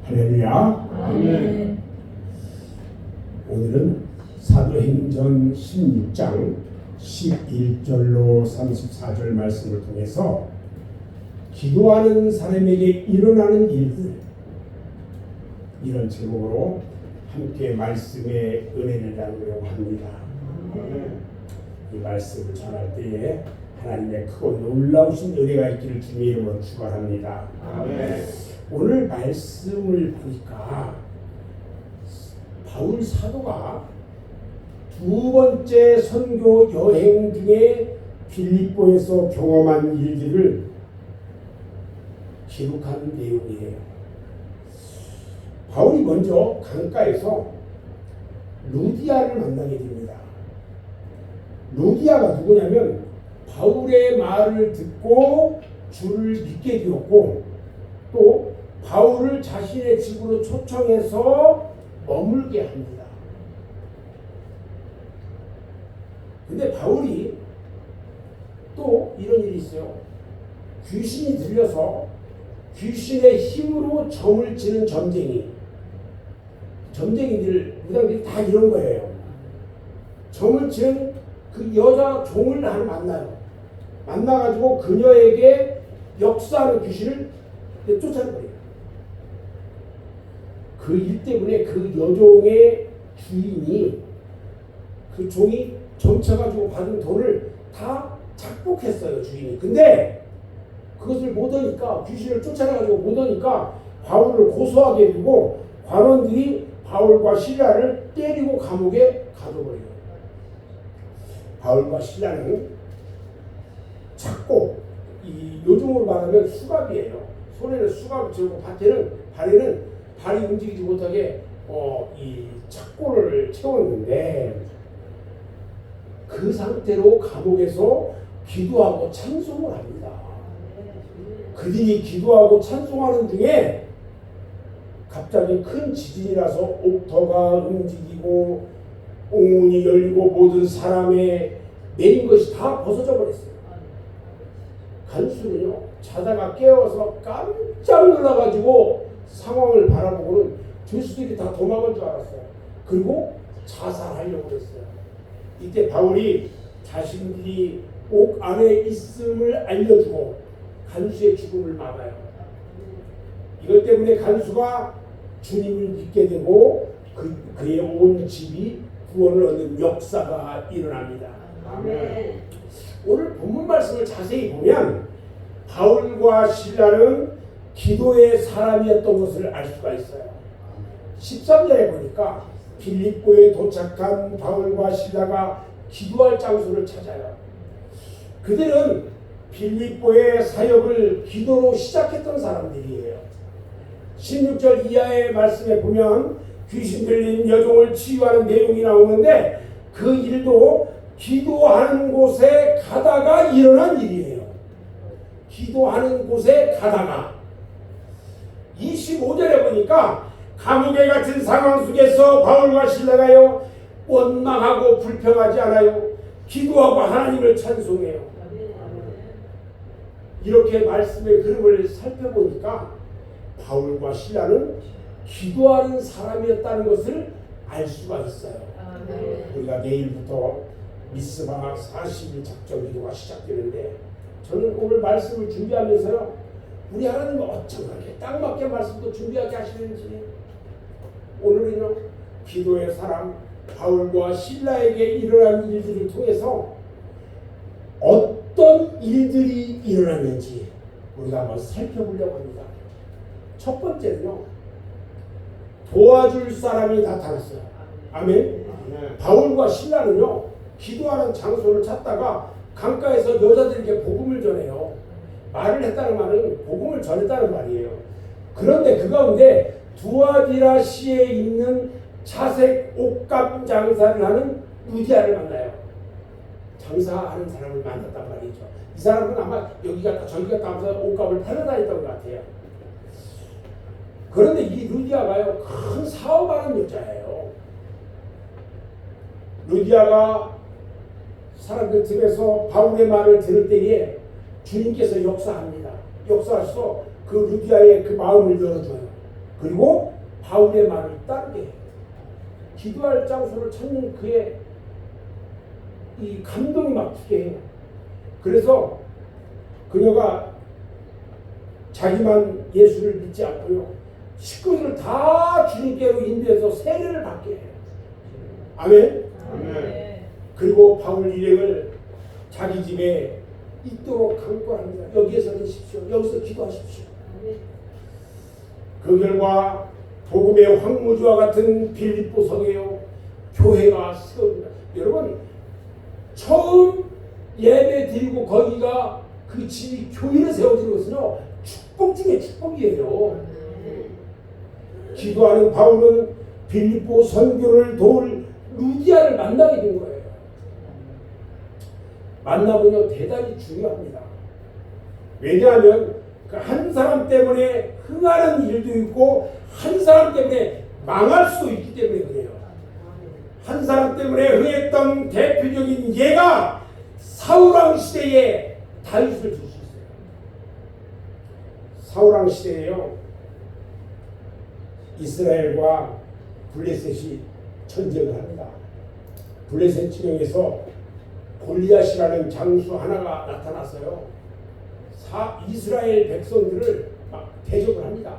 할렐루야. 아멘. 오늘은 사도행전 16장 11절로 34절 말씀을 통해서 기도하는 사람에게 일어나는 일들, 이런 제목으로 함께 말씀의 은혜를 나누려고 합니다. 이 말씀을 전할 때에 하나님의 크고 놀라우신 은혜가 있기를 주님의 이름으로 축원합니다. 오늘 말씀을 보니까 바울 사도가 두 번째 선교 여행 중에 빌립보에서 경험한 일들을 기록한 내용이에요. 바울이 먼저 강가에서 루디아를 만나게 됩니다. 루디아가 누구냐면 바울의 말을 듣고 주를 믿게 되었고, 또 바울을 자신의 집으로 초청해서 머물게 합니다. 근데 바울이 또 이런 일이 있어요. 귀신이 들려서 귀신의 힘으로 점을 치는 점쟁이들, 무당들이 다 이런 거예요. 점을 치는 그 여자 종을 하나 만나요. 만나가지고 그녀에게 역사하는 귀신을 쫓아내버려요. 그 일 때문에 그 여종의 주인이, 그 종이 점쳐가지고 받은 돈을 다 착복했어요, 주인이. 근데 그것을 못하니까, 귀신을 쫓아내가지고 못하니까 바울을 고소하게 되고 관원들이 바울과 실라를 때리고 감옥에 가둬버려요. 바울과 실라는 작고, 이 요즘으로 말하면 수갑이에요. 손에는 수갑을 채우고 발에는 발이 움직이지 못하게 이 착고를 채웠는데, 그 상태로 감옥에서 기도하고 찬송을 합니다. 그들이 기도하고 찬송하는 중에 갑자기 큰 지진이 나서 옥터가 움직이고 옥문이 열리고 모든 사람의 내린 것이 다 벗어져 버렸어요. 간수는요, 자다가 깨어서 깜짝 놀라가지고 상황을 바라보고는 죄수들이 다 도망간 줄 알았어요. 그리고 자살하려고 했어요. 이때 바울이 자신들이 옥 안에 있음을 알려주고 간수의 죽음을 막아요. 이것 때문에 간수가 주님을 믿게 되고 그의 온 집이 구원을 얻는 역사가 일어납니다. 아멘. 오늘 본문 말씀을 자세히 보면 바울과 실라는 기도의 사람이었던 것을 알 수가 있어요. 13절에 보니까 빌립보에 도착한 바울과 실라가 기도할 장소를 찾아요. 그들은 빌립보의 사역을 기도로 시작했던 사람들이에요. 16절 이하의 말씀에 보면 귀신 들린 여종을 치유하는 내용이 나오는데, 그 일도 기도하는 곳에 가다가 일어난 일이에요. 기도하는 곳에 가다가. 25절에 보니까 감옥에 갇힌 상황 속에서 바울과 실라가요, 원망하고 불평하지 않아요. 기도하고 하나님을 찬송해요. 이렇게 말씀의 흐름을 살펴보니까 바울과 실라는 기도하는 사람이었다는 것을 알 수가 있어요. 우리가 내일부터 미스바 40일 작전 기도가 시작되는데, 저는 오늘 말씀을 준비하면서요, 우리 하나님은 어쩜 그렇게 딱 맞게 말씀도 준비하게 하시는지, 오늘은요, 기도의 사람 바울과 실라에게 일어난 일들을 통해서 어떤 일들이 일어났는지 우리가 한번 살펴보려고 합니다. 첫 번째는요, 도와줄 사람이 나타났어요. 아멘. 바울과 실라는요, 기도하는 장소를 찾다가 강가에서 여자들에게 복음을 전해요. 말을 했다는 말은 복음을 전했다는 말이에요. 그런데 그 가운데 두아디라시에 있는 자색 옷감 장사를 하는 루디아를 만나요. 장사하는 사람을 만났단 말이죠. 이 사람은 아마 여기 갔다 저기 갔다 하면서 옷감을 팔러 다녔던 것 같아요. 그런데 이 루디아가요, 큰 사업하는 여자예요. 루디아가 사람들 틈에서 바울의 말을 들을 때에 주님께서 역사합니다. 역사하셔서 그 루디아의 그 마음을 열어줘요. 그리고 바울의 말을 따르게 해요. 기도할 장소를 찾는 그의 이 감동이 막히게 해요. 그래서 그녀가 자기만 예수를 믿지 않고요, 식구들을 다 주님께로 인도해서 세례를 받게 해요. 아멘. 아멘. 그리고 바울 일행을 자기 집에 있도록 강권합니다. 여기에서 계십시오. 여기서 기도하십시오. 그 결과 복음의 황무지와 같은 빌립보 성에요, 교회가 세웁니다. 여러분, 처음 예배 드리고 거기가 그 집이 교회를 세워지는 것은요, 축복 중에 축복이에요. 기도하는 바울은 빌립보 선교를 도울 루디아를 만나게 된 거예요. 만나면요, 대단히 중요합니다. 왜냐하면 그 한 사람 때문에 흥하는 일도 있고 한 사람 때문에 망할 수도 있기 때문에 그래요. 한 사람 때문에 흥했던 대표적인 예가 사울왕 시대에 다윗을 들 수 있어요. 사울왕 시대에요, 이스라엘과 블레셋이 전쟁을 합니다. 블레셋 지명에서 골리앗이라는 장수 하나가 나타났어요. 이스라엘 백성들을 막 대적을 합니다.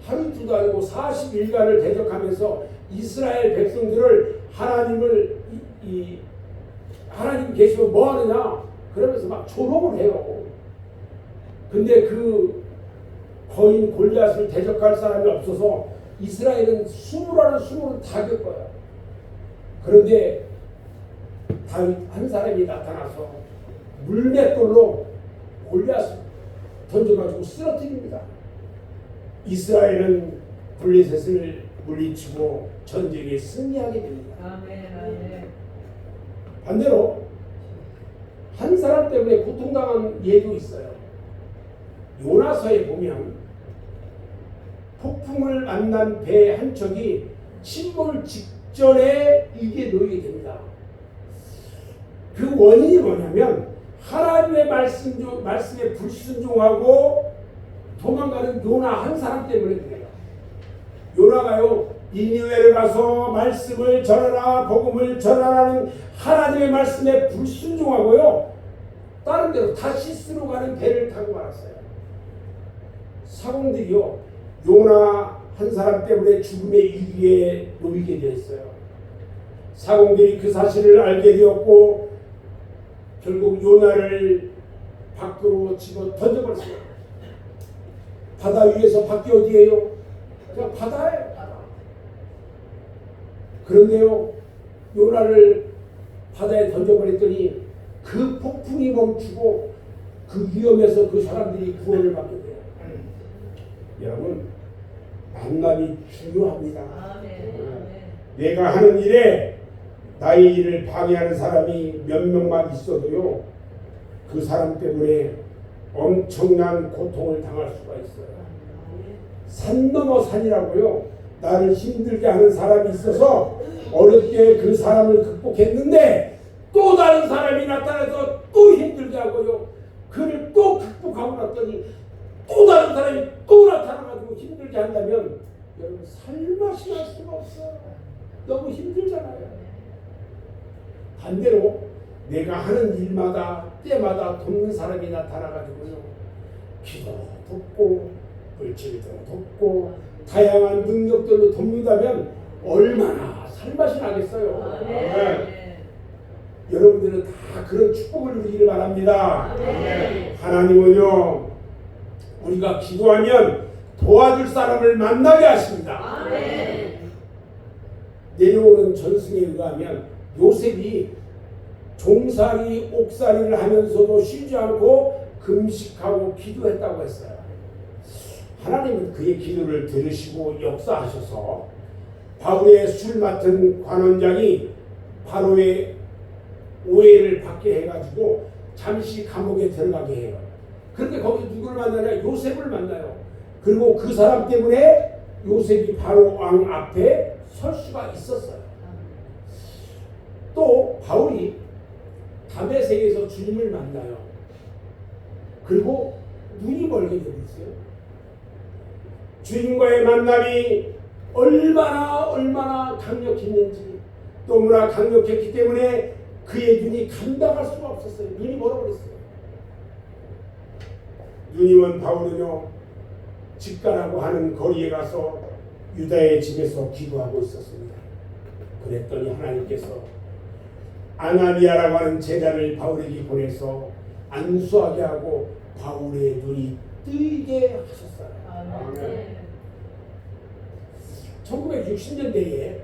하루 이틀도 아니고 40일간을 대적하면서 이스라엘 백성들을 하나님 계시면 뭐 하느냐 그러면서 막 조롱을 해요. 근데 그 거인 골리앗을 대적할 사람이 없어서 이스라엘은 수물을 다 겪어요. 그런데 다윗 한 사람이 나타나서 물맷돌로 골리앗을 던져가지고 쓰러뜨립니다. 이스라엘은 블레셋을 물리치고 전쟁에 승리하게 됩니다. 아멘. 반대로 한 사람 때문에 고통당한 예도 있어요. 요나서에 보면 폭풍을 만난 배 한 척이 침몰 직전에 이게 놓이게 됩니다. 그 원인이 뭐냐면 하나님의 말씀에 불순종하고 도망가는 요나 한 사람 때문에 그래요. 요나가요, 니느웨를 가서 말씀을 전하라, 복음을 전하라는 하나님의 말씀에 불순종하고요, 다른 데로 다시스로 가는 배를 타고 말았어요. 사공들이요, 요나 한 사람 때문에 죽음의 위기에 놓이게 되었어요. 사공들이 그 사실을 알게 되었고 결국 요나를 밖으로 집어 던져버렸어요. 바다 위에서 밖이 어디예요? 그냥 바다예요, 바다. 그런데요, 요나를 바다에 던져버렸더니 그 폭풍이 멈추고 그 위험에서 그 사람들이 구원을 받게 돼요. 여러분, 만남이 중요합니다. 내가 하는 일에 나의 일을 방해하는 사람이 몇 명만 있어도요, 그 사람 때문에 엄청난 고통을 당할 수가 있어요. 산 넘어 산이라고요, 나를 힘들게 하는 사람이 있어서 어렵게 그 사람을 극복했는데 또 다른 사람이 나타나서 또 힘들게 하고요, 그를 또 극복하고 났더니 또 다른 사람이 또 나타나가지고 힘들게 한다면 여러분, 살맛이 날 수가 없어요. 너무 힘들잖아요. 반대로 내가 하는 일마다 때마다 돕는 사람이 나타나가지고요, 기도 돕고 물질도 돕고 다양한 능력들로 돕는다면 얼마나 살맛이 나겠어요. 여러분들은 다 그런 축복을 누리기를 바랍니다. 하나님은요, 우리가 기도하면 도와줄 사람을 만나게 하십니다. 내려오는 전승에 의하면 요셉이 종살이 옥살이를 하면서도 쉬지 않고 금식하고 기도했다고 했어요. 하나님은 그의 기도를 들으시고 역사하셔서 바울의 술 맡은 관원장이 바로의 오해를 받게 해가지고 잠시 감옥에 들어가게 해요. 그런데 거기서 누구를 만나냐? 요셉을 만나요. 그리고 그 사람 때문에 요셉이 바로 왕 앞에 설 수가 있었어요. 또 바울이 다메섹에서 주님을 만나요. 그리고 눈이 멀게 되었어요. 주님과의 만남이 얼마나 강력했는지, 너무나 강력했기 때문에 그의 눈이 감당할 수가 없었어요. 눈이 멀어버렸어요. 누님은 바울은요, 집가라고 하는 거리에 가서 유다의 집에서 기도하고 있었습니다. 그랬더니 하나님께서 아나니아라고 하는 제자를 바울에게 보내서 안수하게 하고 바울의 눈이 뜨게 하셨어요. 아멘. 1960년대에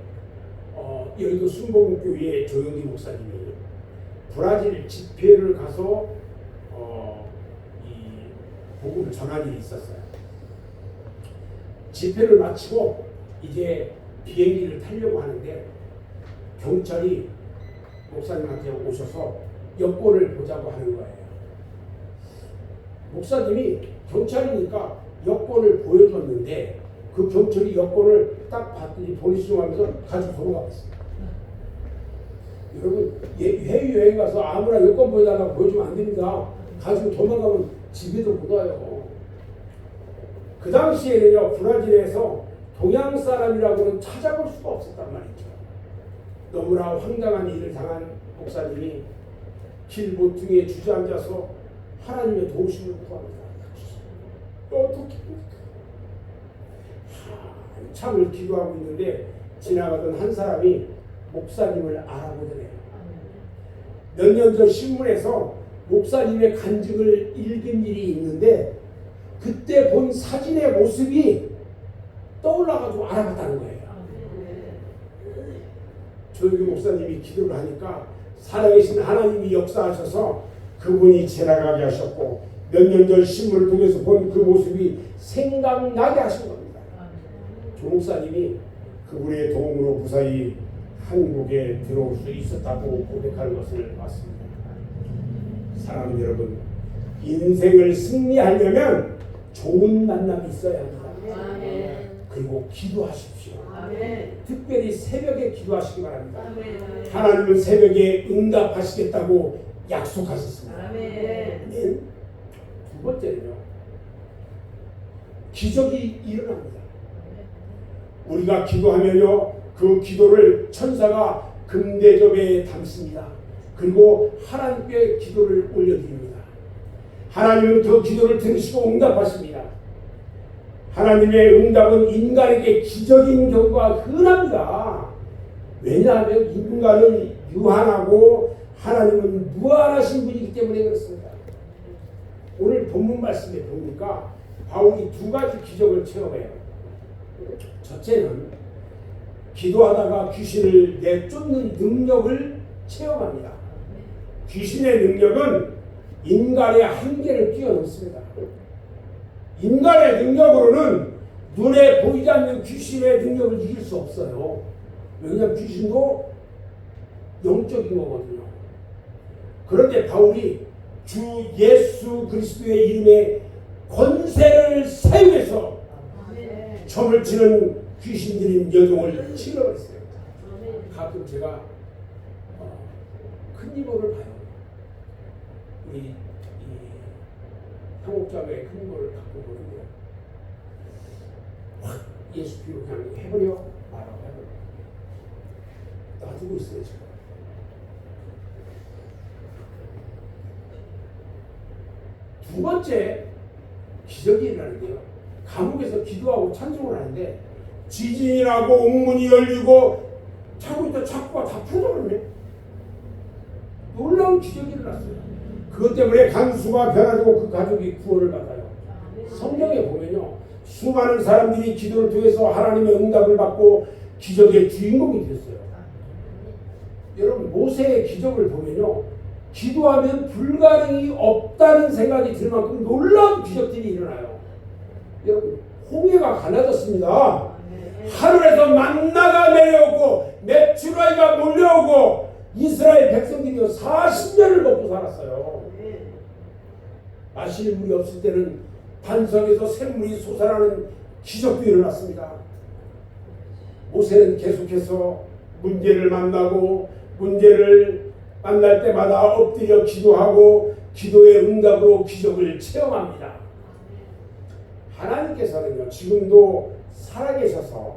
여의도 순복음교회 조영기 목사님이 브라질 집회를 가서 이 복음을 전한 일이 있었어요. 집회를 마치고 이제 비행기를 타려고 하는데 경찰이 목사님한테 오셔서 여권을 보자고 하는 거예요. 목사님이 경찰이니까 여권을 보여줬는데 그 경찰이 여권을 딱 봤더니 보리수 하면서 가지고 돌아가겠어요. 여러분, 해외여행 가서 아무나 여권 보여달라고 보여주면 안 됩니다. 가지고 도망가면 집에도 못 와요. 그 당시에는요, 브라질에서 동양 사람이라고는 찾아볼 수가 없었단 말이죠. 너무나 황당한 일을 당한 목사님이 길 모퉁이에 주저앉아서 하나님의 도우심을 구합니다. 어떻게 한참을 기도하고 있는데 지나가던 한 사람이 목사님을 알아보더래요. 몇 년 전 신문에서 목사님의 간증을 읽은 일이 있는데 그때 본 사진의 모습이 떠올라가지고 알아봤다는 거예요. 조영기 목사님이 기도를 하니까 살아계신 하나님이 역사하셔서 그분이 지나가게 하셨고 몇 년 전 신문을 통해서 본 그 모습이 생각나게 하신 겁니다. 조 목사님이 그분의 도움으로 무사히 한국에 들어올 수 있었다고 고백하는 것을 봤습니다. 사랑하는 여러분, 인생을 승리하려면 좋은 만남이 있어야 합니다. 그리고 기도하십시오. 특별히 새벽에 기도하시기 바랍니다. 하나님은 새벽에 응답하시겠다고 약속하셨습니다. 두 번째는요, 기적이 일어납니다. 우리가 기도하면요, 그 기도를 천사가 금대접에 담습니다. 그리고 하나님께 기도를 올려드립니다. 하나님은 그 기도를 들으시고 응답하십니다. 하나님의 응답은 인간에게 기적인 경우가 흔합니다. 왜냐하면 인간은 유한하고 하나님은 무한하신 분이기 때문에 그렇습니다. 오늘 본문 말씀에 보니까 바울이 두 가지 기적을 체험해요. 첫째는 기도하다가 귀신을 내쫓는 능력을 체험합니다. 귀신의 능력은 인간의 한계를 뛰어넘습니다. 인간의 능력으로는 눈에 보이지 않는 귀신의 능력을 이길 수 없어요. 왜냐하면 귀신도 영적인 거거든요. 그런데 바울이 주 예수 그리스도의 이름에 권세를 사용해서 점을 치는 귀신들인 여종을 치러버렸어요. 가끔 제가 큰 이모를 봐요. 우리 한국자매의 큰 이모를 갖고 보는데 확 예수 피로 그냥 해버려 말하고 해버려 놔두고 있어요 지금. 두 번째 기적이 일어나는데요, 감옥에서 기도하고 찬송을 하는데 지진이 나고 옥문이 열리고 창고에다 창고가 다 풀어버렸네. 놀라운 기적이 일어났어요. 그것 때문에 간수가 변화되고 그 가족이 구원을 받아요. 성경에 보면요, 수많은 사람들이 기도를 통해서 하나님의 응답을 받고 기적의 주인공이 됐어요. 여러분, 모세의 기적을 보면요, 기도하면 불가능이 없다는 생각이 들 만큼 놀라운 기적들이 일어나요. 여러분, 홍해가 갈라졌습니다. 하늘에서 만나가 내려오고 메추라기가 몰려오고 이스라엘 백성들이 40년을 먹고 살았어요. 마실 물이 없을 때는 반석에서 샘물이 솟아나는 기적도 일어났습니다. 모세는 계속해서 문제를 만나고 문제를 만날 때마다 엎드려 기도하고 기도의 응답으로 기적을 체험합니다. 하나님께서는요 지금도 살아계셔서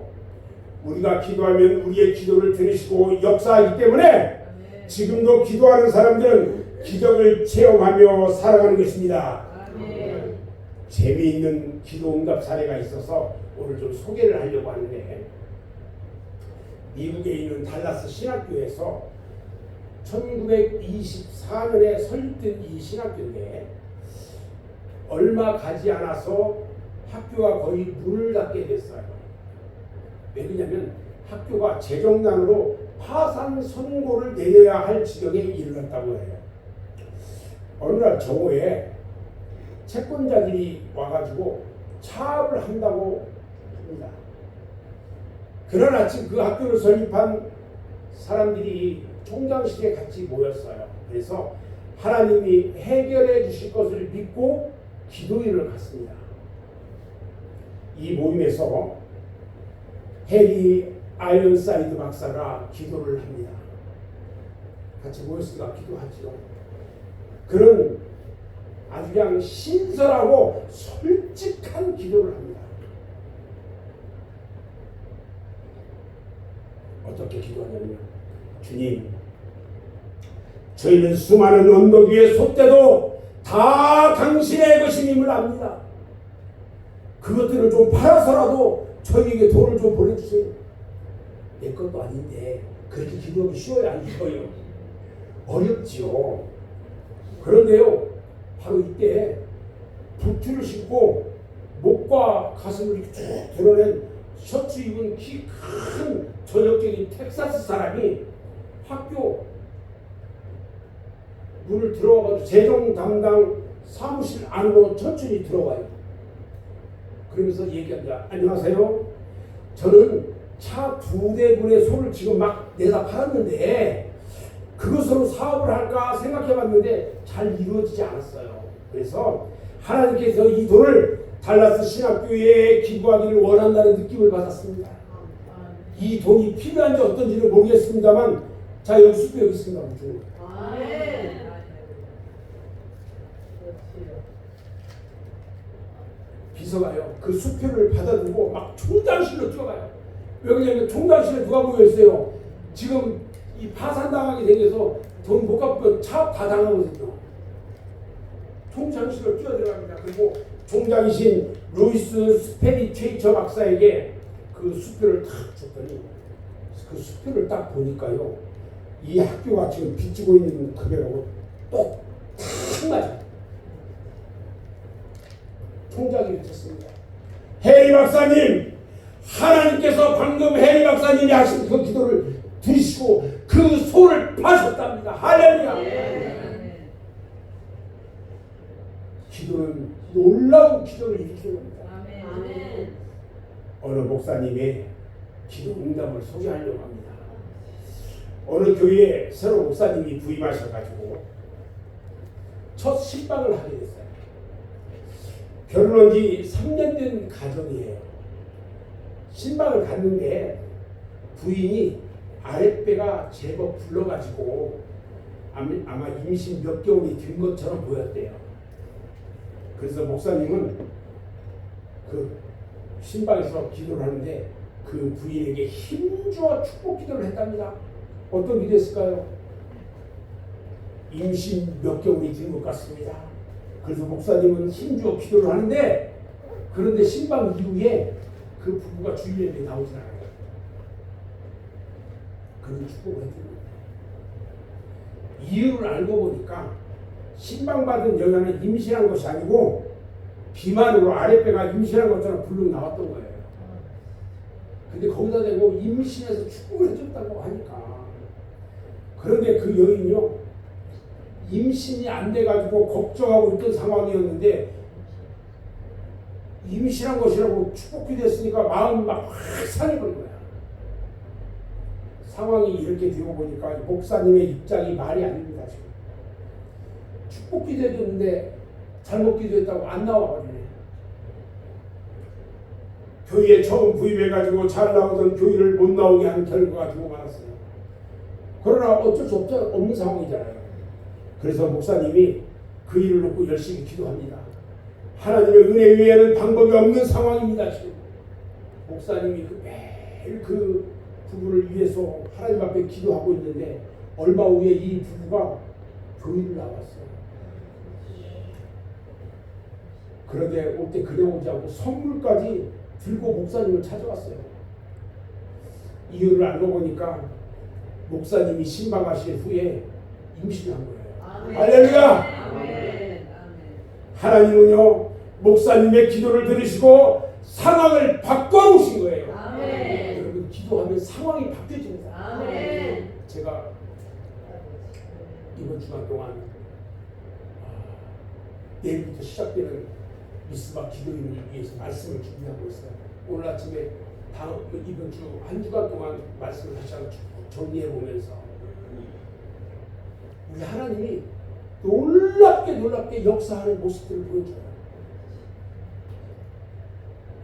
우리가 기도하면 우리의 기도를 들으시고 역사하기 때문에 지금도 기도하는 사람들은 기적을 체험하며 살아가는 것입니다. 재미있는 기도 응답 사례가 있어서 오늘 좀 소개를 하려고 하는데, 미국에 있는 달라스 신학교에서 1924년에 설립된 이 신학교인데 얼마 가지 않아서 학교가 거의 문을 닫게 됐어요. 왜 그러냐면 학교가 재정난으로 파산 선고를 내려야 할 지경에 이르렀다고 해요. 어느 날 정오에 채권자들이 와가지고 차압을 한다고 합니다. 그날 아침 그 학교를 설립한 사람들이 총장실에 같이 모였어요. 그래서 하나님이 해결해 주실 것을 믿고 기도회를 갔습니다. 이 모임에서 해리 아이언사이드 박사가 기도를 합니다. 같이 모였으니까 기도하죠. 그는 아주 그냥 신선하고 솔직한 기도를 합니다. 어떻게 기도하냐면, 주님, 저희는 수많은 언덕 위에 솟대도 다 당신의 것임을 압니다. 그것들을 좀 팔아서라도 저희에게 돈을 좀 보내주세요. 내 것도 아닌데 그렇게 기도하기 쉬워요, 안 쉬워요? 어렵지요. 그런데요, 바로 이때 부츠를 신고 목과 가슴을 이렇게 쭉 드러낸 셔츠 입은 키 큰 전형적인 텍사스 사람이 학교 문을 들어가서 재정 담당 사무실 안으로 천천히 들어가요. 그러면서 얘기합니다. 안녕하세요. 저는 차 2대분의 소를 지금 막 내다 팔았는데 그것으로 사업을 할까 생각해봤는데 잘 이루어지지 않았어요. 그래서 하나님께서 이 돈을 달라스 신학교에 기부하기를 원한다는 느낌을 받았습니다. 이 돈이 필요한지 어떤지는 모르겠습니다만, 자, 여기 수표 여기 있습니다. 비서가요, 그 수표를 받아들고 막 총장실로 뛰어가요. 왜 그러냐면 총장실에 누가 모여있어요. 지금 이 파산당하게 생겨서 돈 못 갚으면 차업 다 당하거든요. 총장실로 뛰어들어갑니다. 그리고 총장이신 루이스 스페리 체이처 박사에게 그 수표를 탁 줬더니 그 수표를 딱 보니까요, 이 학교가 지금 빚지고 있는 금액하고 똑딱 맞아요. 총장이 외쳤습니다. 해리 박사님, 하나님께서 방금 해리 박사님이 하신 그 기도를 들으시고 그 소를 파셨답니다. 할렐루야. 기도는 놀라운 기도를 일으키는 겁니다. 어느 목사님의 기도 응답을 소개하려고 합니다. 어느 교회에 새로 목사님이 부임하셔가지고 첫 신방을 하게 됐어요. 결혼한 지 3년 된 가정이에요. 신방을 갔는데 부인이 아랫배가 제법 불러가지고 아마 임신 몇 개월이 된 것처럼 보였대요. 그래서 목사님은 그 신방에서 기도를 하는데 그 부인에게 힘주어 축복 기도를 했답니다. 어떤 기도였을까요? 임신 몇 개월이 된 것 같습니다. 그래서 목사님은 힘주어 기도를 하는데, 그런데 신방 이후에 그 부부가 주일예배에 나오지 않아요. 그런 축복을 해줍니다. 이유를 알고 보니까 신방받은 여자는 임신한 것이 아니고 비만으로 아랫배가 임신한 것처럼 불룩 나왔던 거예요. 근데 거기다 대고 임신해서 축복을 해줬다고 하니까. 그런데 그 여인이요, 임신이 안 돼가지고 걱정하고 있던 상황이었는데 임신한 것이라고 축복이 됐으니까 마음이 막 확 상해버린 거야. 상황이 이렇게 되고 보니까 목사님의 입장이 말이 아닙니다. 지금 축복 기도해줬는데 잘못 기도했다고 안 나와버리네. 교회에 처음 부임해가지고 잘 나오던 교회를 못 나오게 한 결과가 되고 말았어요. 그러나 어쩔 수 없는 상황이잖아요. 그래서 목사님이 그 일을 놓고 열심히 기도합니다. 하나님의 은혜 외에는 방법이 없는 상황입니다. 지금 목사님이 매일 그 부부를 위해서 하나님 앞에 기도하고 있는데 얼마 후에 이 부부가 교회를 나왔어요. 그런데 올 때 그냥 오지 않고 선물까지 들고 목사님을 찾아왔어요. 이유를 알고 보니까 목사님이 신방하실 후에 임신한 거예요. 할렐루야! 하나님은요 목사님의 기도를 들으시고 상황을 바꿔놓으신 거예요. 여러분 기도하면 상황이 바뀌어집니다. 제가 이번 주간 동안 내일부터 시작되는 미스바 기도인을 위해서 말씀을 준비하고 있어요. 오늘 아침에 이번 주 한 주간 동안 말씀을 다시 한번 정리해 보면서 우리 하나님이 놀랍게 역사하는 모습들을 보여줘요.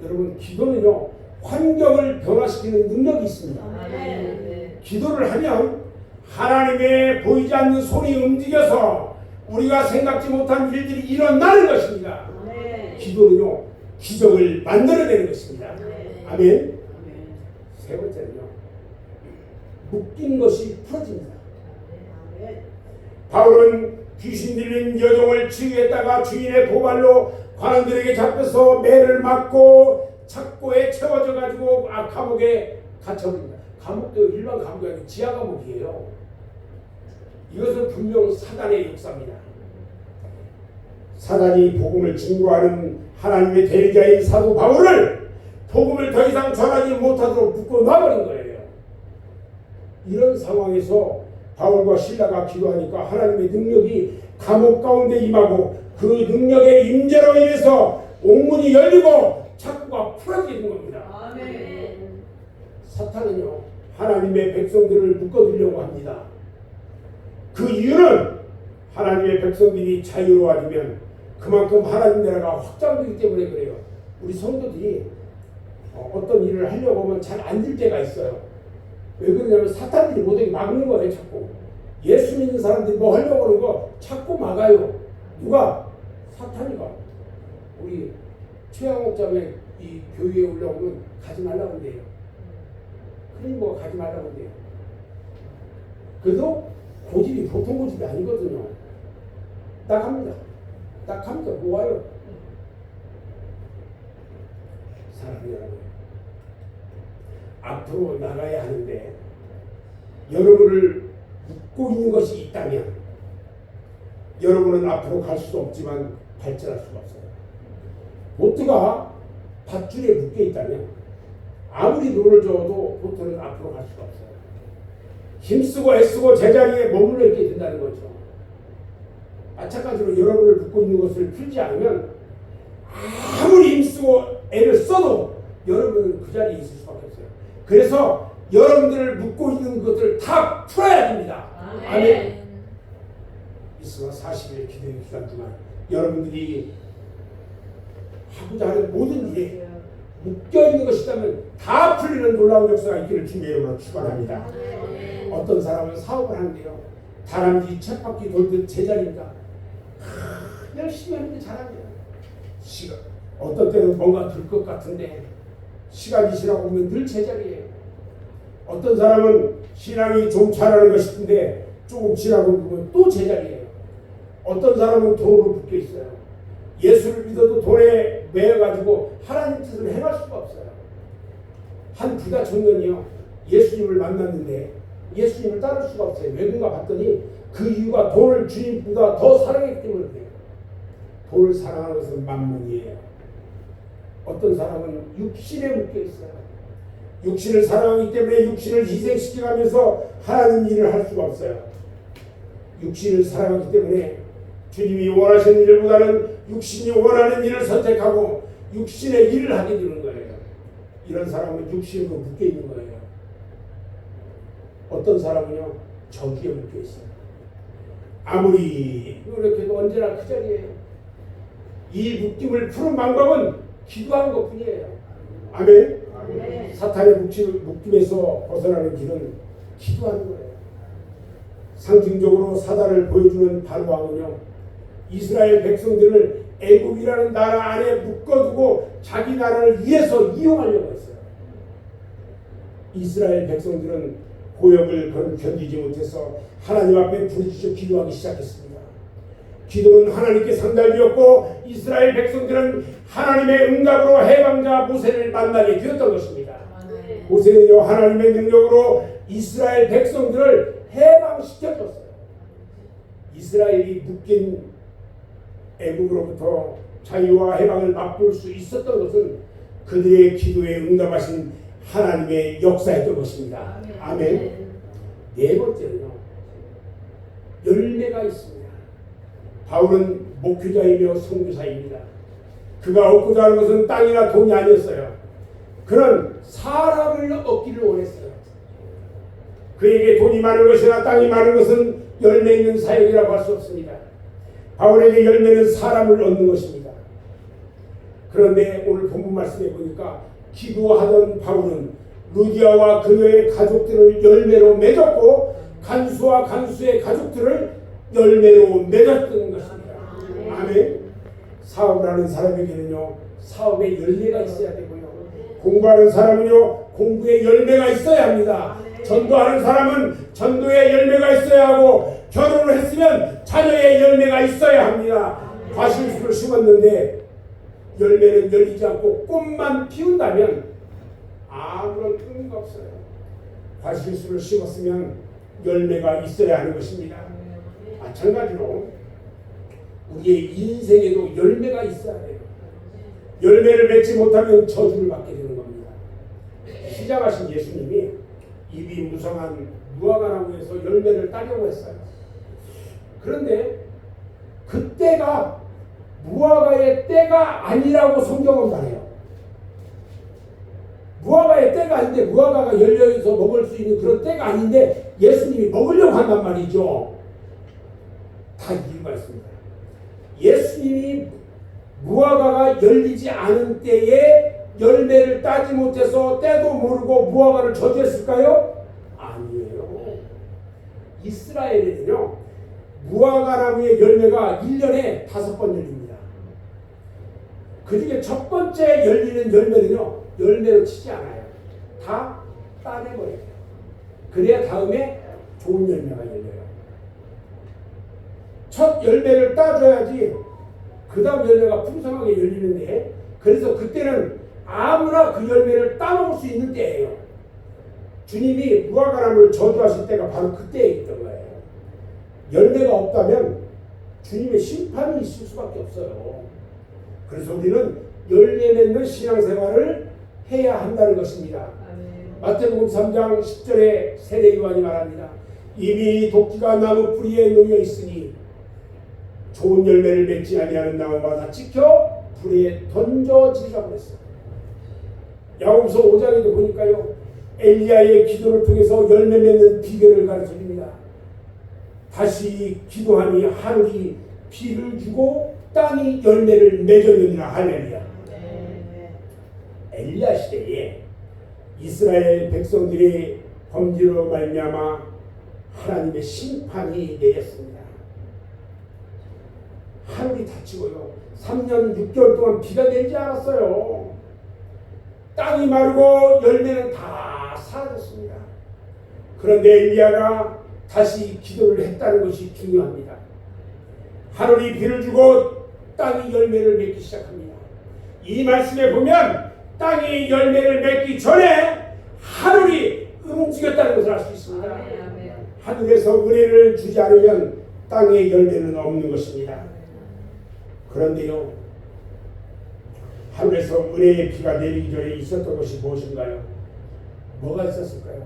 여러분 기도는요 환경을 변화시키는 능력이 있습니다. 기도를 하면 하나님의 보이지 않는 손이 움직여서 우리가 생각지 못한 일들이 일어나는 것입니다. 기도는요 기적을 만들어내는 것입니다. 아멘. 세 번째는요 묶인 것이 풀어집니다. 바울은 귀신 들린 여종을 치유했다가 주인의 고발로 관원들에게 잡혀서 매를 맞고 착고에 채워져 가지고 감옥에 갇혀버립니다. 감옥도 일반 감옥이 아니고 지하 감옥이에요. 이것은 분명 사단의 역사입니다. 사단이 복음을 증거하는 하나님의 대리자인 사도 바울을 복음을 더 이상 전하지 못하도록 묶어 놔버린 거예요. 이런 상황에서 바울과 실라가 기도하니까 하나님의 능력이 감옥 가운데 임하고 그 능력의 임재로 인해서 옥문이 열리고 착고가 풀어지게 된 겁니다. 사탄은요 하나님의 백성들을 묶어두려고 합니다. 그 이유는 하나님의 백성들이 자유로워지면 그만큼 하나님 나라가 확장되기 때문에 그래요. 우리 성도들이 어떤 일을 하려고 하면 잘 안 될 때가 있어요. 왜 그러냐면 사탄들이 못하게 막는 거예요. 자꾸 예수 믿는 사람들이 뭐 하려고 하는 거 자꾸 막아요. 누가? 사탄이가. 우리 최양옥 자매 이 교회에 올라오면 가지 말라고 한대요. 그러니 뭐 가지 말라고 한대요. 그래도 고집이 보통 고집이 아니거든요. 딱 합니다. 모아요. 사랑하는 여러분, 앞으로 나가야 하는데 여러분을 묶고 있는 것이 있다면 여러분은 앞으로 갈 수도 없지만 발전할 수가 없어요. 보트가 밧줄에 묶여 있다면 아무리 노를 저어도 보트는 앞으로 갈 수가 없어요. 힘쓰고 애쓰고 제자리에 머물러 있게 된다는 거죠. 마찬가지로 여러분을 묶고 있는 것을 풀지 않으면 아무리 힘쓰고 애를 써도 여러분은 그 자리에 있을 수밖에 없어요. 그래서 여러분들을 묶고 있는 것들을 다 풀어야 됩니다. 아멘. 미스와 40일 기도의 기간 동안 여러분들이 하고자 하는 모든 일에 묶여있는 것이 있다면 다 풀리는 놀라운 역사가 있기를 주님의 이름으로 축원합니다. 어떤 사람은 사업을 하는데요. 다람쥐 쳇바퀴 돌듯 제자리입니다. 열심히 하는데 잘합니다. 어떤 때는 뭔가 들 것 같은데 시간이 지나고 보면 늘 제자리예요. 어떤 사람은 신앙이 좀 잘하는 것 싶은데 조금 지나고 보면 또 제자리예요. 어떤 사람은 돈으로 묶여 있어요. 예수를 믿어도 돈에 매여가지고 하나님 뜻을 행할 수가 없어요. 한 부자 청년이요 예수님을 만났는데 예수님을 따를 수가 없어요. 왜 그런가 봤더니 그 이유가 돈을 주님보다 더 사랑했기 때문에 그래요. 돈을 사랑하는 것은 만문이에요. 어떤 사람은 육신에 묶여 있어요. 육신을 사랑하기 때문에 육신을 희생시켜가면서 하나님 일을 할 수가 없어요. 육신을 사랑하기 때문에 주님이 원하시는 일보다는 육신이 원하는 일을 선택하고 육신의 일을 하게 되는 거예요. 이런 사람은 육신으로 묶여 있는 거예요. 어떤 사람은요 저기에 묶여 있어요. 아무리 노력해도 언제나 그 자리에요. 이 묶임을 푸는 방법은 기도하는 것뿐이에요. 아멘. 사탄의 묶임에서 벗어나는 길은 기도하는 거예요. 상징적으로 사단을 보여주는 바로왕은요 이스라엘 백성들을 애국이라는 나라 안에 묶어두고 자기 나라를 위해서 이용하려고 했어요. 이스라엘 백성들은 고역을 견디지 못해서 하나님 앞에 부르짖어 기도하기 시작했습니다. 기도는 하나님께 상달되었고 이스라엘 백성들은 하나님의 응답으로 해방자 모세를 만나게 되었던 것입니다. 모세는요 하나님의 능력으로 이스라엘 백성들을 해방시켜줬어요. 이스라엘이 묶인 애국으로부터 자유와 해방을 맛볼 수 있었던 것은 그들의 기도에 응답하신 하나님의 역사였던 것입니다. 아멘. 네 번째는요 열매가 있습니다. 바울은 목회자이며 선교사입니다. 그가 얻고자 하는 것은 땅이나 돈이 아니었어요. 그는 사람을 얻기를 원했어요. 그에게 돈이 많은 것이나 땅이 많은 것은 열매 있는 사역이라고 할 수 없습니다. 바울에게 열매는 사람을 얻는 것입니다. 그런데 오늘 본문 말씀에 보니까 기도하던 바울은 루디아와 그녀의 가족들을 열매로 맺었고 간수와 간수의 가족들을 열매로 맺었던 것입니다. 아멘. 사업을 하는 사람에게는요 사업에 열매가 있어야 되고요, 공부하는 사람은요 공부에 열매가 있어야 합니다. 전도하는 사람은 전도에 열매가 있어야 하고 결혼을 했으면 자녀의 열매가 있어야 합니다. 과실수를 심었는데 열매는 열리지 않고 꽃만 피운다면 아무런 의미가 없어요. 과실수를 심었으면 열매가 있어야 하는 것입니다. 마찬가지로 우리의 인생에도 열매가 있어야 돼요. 열매를 맺지 못하면 저주를 받게 되는 겁니다. 시작하신 예수님이 입이 무성한 무화과 나무에서 열매를 따려고 했어요. 그런데 그때가 무화과의 때가 아니라고 성경은 말해요. 무화과의 때가 아닌데 무화과가 열려서 먹을 수 있는 그런 때가 아닌데 예수님이 먹으려고 한단 말이죠. 다 이유가 있습니다. 예수님이 무화과가 열리지 않은 때에 열매를 따지 못해서 때도 모르고 무화과를 저주했을까요? 아니에요. 이스라엘에는요 무화과 나무의 열매가 1년에 5번 열립니다. 그 중에 첫 번째 열리는 열매는요 열매로 치지 않아요. 다 따내버려요. 그래야 다음에 좋은 열매가 열려요. 첫 열매를 따줘야지 그 다음 열매가 풍성하게 열리는데, 그래서 그때는 아무나 그 열매를 따먹을 수 있는 때예요. 주님이 무화과나무를 저주하실 때가 바로 그때에 있던 거예요. 열매가 없다면 주님의 심판이 있을 수밖에 없어요. 그래서 우리는 열매 맺는 신앙생활을 해야 한다는 것입니다. 마태복음 3장 10절에 세례 요한이 말합니다. 이미 도끼가 나무 뿌리에 놓여 있으니 좋은 열매를 맺지 아니하는 나무마다 찍혀 불에 던져지리라고 했어요. 야고보서 5장에도 보니까요 엘리야의 기도를 통해서 열매 맺는 비결을 가르쳐줍니다. 다시 기도하니 하늘이 비를 주고 땅이 열매를 맺었느니라. 할렐루야. 엘리야 시대에 이스라엘 백성들의 범죄로 말미암아 하나님의 심판이 내렸습니다. 하늘이 닫히고요 3년 6개월 동안 비가 내리지 않았어요. 땅이 마르고 열매는 다 사라졌습니다. 그런데 엘리야가 다시 기도를 했다는 것이 중요합니다. 하늘이 비를 주고 땅이 열매를 맺기 시작합니다. 이 말씀에 보면 땅이 열매를 맺기 전에 하늘이 움직였다는 것을 알 수 있습니다. 하늘에서 은혜를 주지 않으면 땅에 열매는 없는 것입니다. 그런데요 하늘에서 은혜의 비가 내리기 전에 있었던 것이 무엇인가요? 뭐가 있었을까요?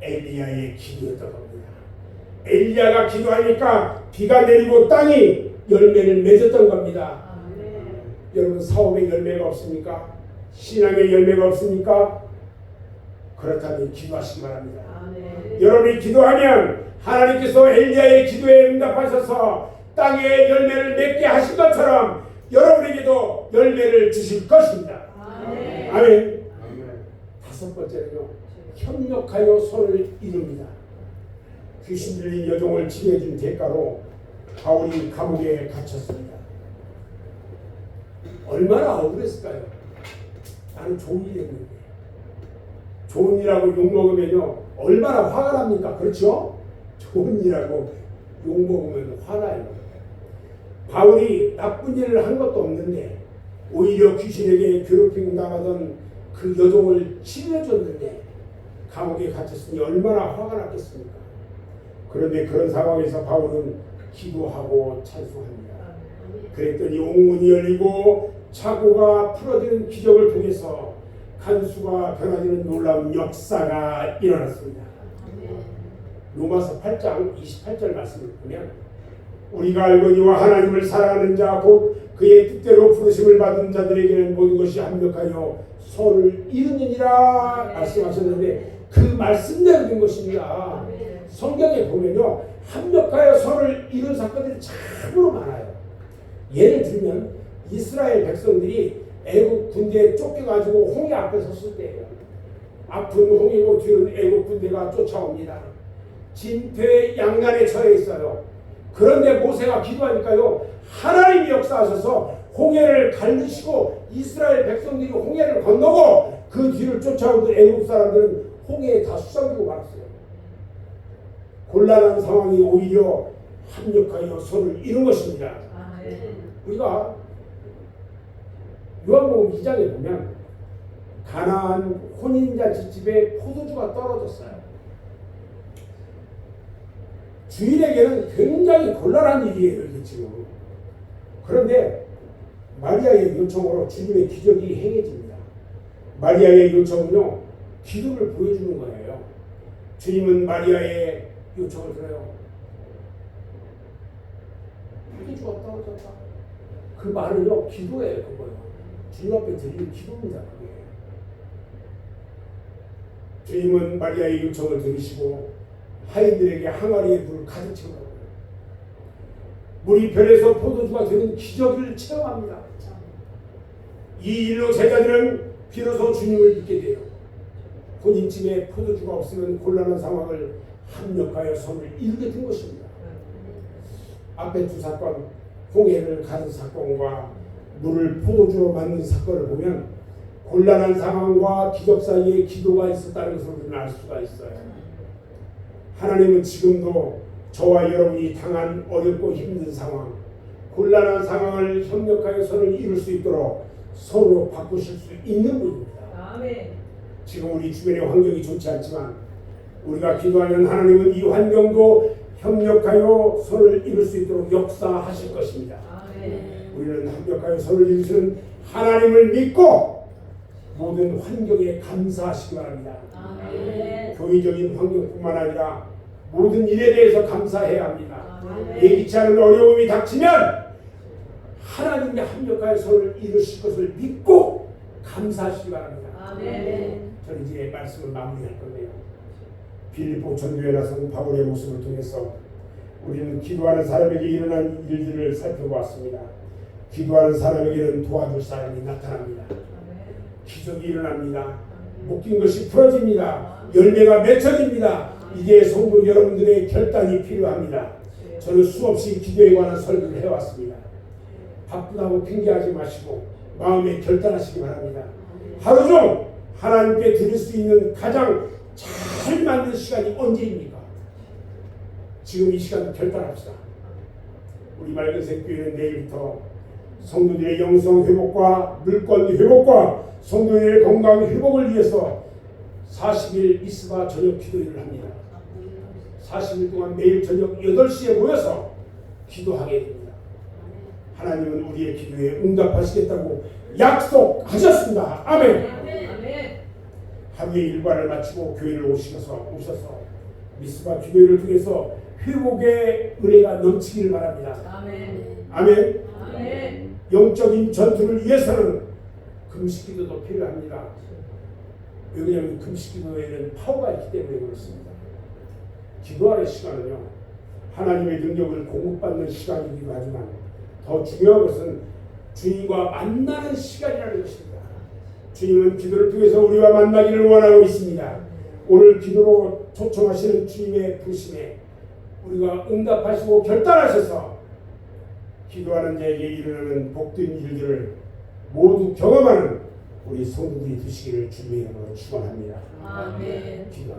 엘리야의 기도였던 겁니다. 엘리야가 기도하니까 비가 내리고 땅이 열매를 맺었던 겁니다. 여러분 사업에 열매가 없습니까? 신앙에 열매가 없습니까? 그렇다면 기도하시기 바랍니다. 여러분이 기도하면 하나님께서 엘리야의 기도에 응답하셔서 땅에 열매를 맺게 하신 것처럼 여러분에게도 열매를 주실 것입니다. 아멘. 다섯 번째는요 협력하여 손을 이룹니다. 귀신 들린 여종을 치료해준 대가로 바울이 감옥에 갇혔습니다. 얼마나 억울했을까요? 나는 좋은 일 했는데. 좋은 일하고 욕먹으면요 얼마나 화가 납니까? 그렇죠? 좋은 일하고 욕먹으면 화나요. 바울이 나쁜 일을 한 것도 없는데 오히려 귀신에게 괴롭힘 당하던 그 여종을 치료해줬는데 감옥에 갇혔으니 얼마나 화가 났겠습니까? 그런데 그런 상황에서 바울은 기도하고 찬송합니다. 그랬더니 옥문이 열리고 차고가 풀어지는 기적을 통해서 간수가 변화되는 놀라운 역사가 일어났습니다. 로마서 8장 28절 말씀을 보면 우리가 알거니와 하나님을 사랑하는 자 곧 그의 뜻대로 부르심을 받은 자들에게는 모든 것이 합력하여 선을 이루느니라 말씀하셨는데 그 말씀대로 된 것입니다. 성경에 보면요 합력하여 선을 이룬 사건들이 참으로 많아요. 예를 들면 이스라엘 백성들이 애국 군대에 쫓겨가지고 홍해 앞에 섰을 때예요. 앞은 홍해고 뒤는 애국 군대가 쫓아옵니다. 진퇴양난에 처해 있어요. 그런데 모세가 기도하니까요 하나님이 역사하셔서 홍해를 갈르시고 이스라엘 백성들이 홍해를 건너고 그 뒤를 쫓아오던 애국 사람들은 홍해에 다 수상되고 말았어요. 곤란한 상황이 오히려 합력하여 선을 이룬 것입니다. 우리가 요한복음 2장에 보면 가나안 혼인잔치집에 포도주가 떨어졌어요. 주인에게는 굉장히 곤란한 일이에요. 이게 지금. 그런데 마리아의 요청으로 주님의 기적이 행해집니다. 마리아의 요청은요 기도를 보여주는 거예요. 주님은 마리아의 요청을 들어요. 포도주가 떨어졌다. 그 말은요 기도예요. 그거요. 주님 앞에 드리는 기도입니다. 그게. 주님은 마리아의 요청을 들으시고 하인들에게 항아리에 물을 가득 채우라고 해요. 물이 별에서 포도주가 되는 기적을 체험합니다. 이 일로 제자들은 비로소 주님을 믿게 돼요. 혼인집에 포도주가 없으면 곤란한 상황을 합력하여 선을 이루게 된 것입니다. 앞에 두 사건, 홍해를 가는 사건과 물을 포도주로 만든 사건을 보면 곤란한 상황과 기적 사이에 기도가 있었다는 것을 우리는 알 수가 있어요. 하나님은 지금도 저와 여러분이 당한 어렵고 힘든 상황, 곤란한 상황을 협력하여 선을 이룰 수 있도록 서로 바꾸실 수 있는 분입니다. 아멘. 지금 우리 주변의 환경이 좋지 않지만 우리가 기도하면 하나님은 이 환경도 협력하여 선을 이룰 수 있도록 역사하실 것입니다. 아멘. 우리는 합력하여 선을 이루시는 하나님을 믿고 모든 환경에 감사하시기 바랍니다. 아멘. 교회적인 환경뿐만 아니라 모든 일에 대해서 감사해야 합니다. 아멘. 예기치 않은 어려움이 닥치면 하나님이 합력하여 선을 이루실 것을 믿고 감사하시기 바랍니다. 아멘. 저는 이제 말씀을 마무리할 건데요. 빌립보 전도에 나선 바울의 모습을 통해서 우리는 기도하는 사람에게 일어난 일들을 살펴보았습니다. 기도하는 사람에게는 도와줄 사람이 나타납니다. 기적이 일어납니다. 묶인 것이 풀어집니다. 열매가 맺혀집니다. 이게 성도 여러분들의 결단이 필요합니다. 저는 수없이 기도에 관한 설교를 해왔습니다. 바쁘다고 핑계하지 마시고 마음에 결단하시기 바랍니다. 하루 종 하나님께 드릴 수 있는 가장 잘 맞는 시간이 언제입니까? 지금 이 시간 결단합시다. 우리 맑은색 교회는 내일부터 성도들의 영성 회복과 물권 회복과 성도들의 건강 회복을 위해서 40일 미스바 저녁 기도회를 합니다. 40일 동안 매일 저녁 8시에 모여서 기도하게 됩니다. 하나님은 우리의 기도에 응답하시겠다고 약속하셨습니다. 아멘. 하루의 일과를 마치고 교회를 오셔서 미스바 기도회를 통해서 회복의 은혜가 넘치기를 바랍니다. 아멘. 영적인 전투를 위해서는 금식기도도 필요합니다. 왜냐하면 금식기도에는 파워가 있기 때문에 그렇습니다. 기도하는 시간은요 하나님의 능력을 공급받는 시간이기도 하지만 더 중요한 것은 주님과 만나는 시간이라는 것입니다. 주님은 기도를 통해서 우리와 만나기를 원하고 있습니다. 오늘 기도로 초청하시는 주님의 부르심에 우리가 응답하시고 결단하셔서 기도하는 자에게 일어나는 복된 일들을 모두 경험하는 우리 성도들이 되시기를 주님의 이름으로 축원합니다. 아멘. 기도하겠습니다.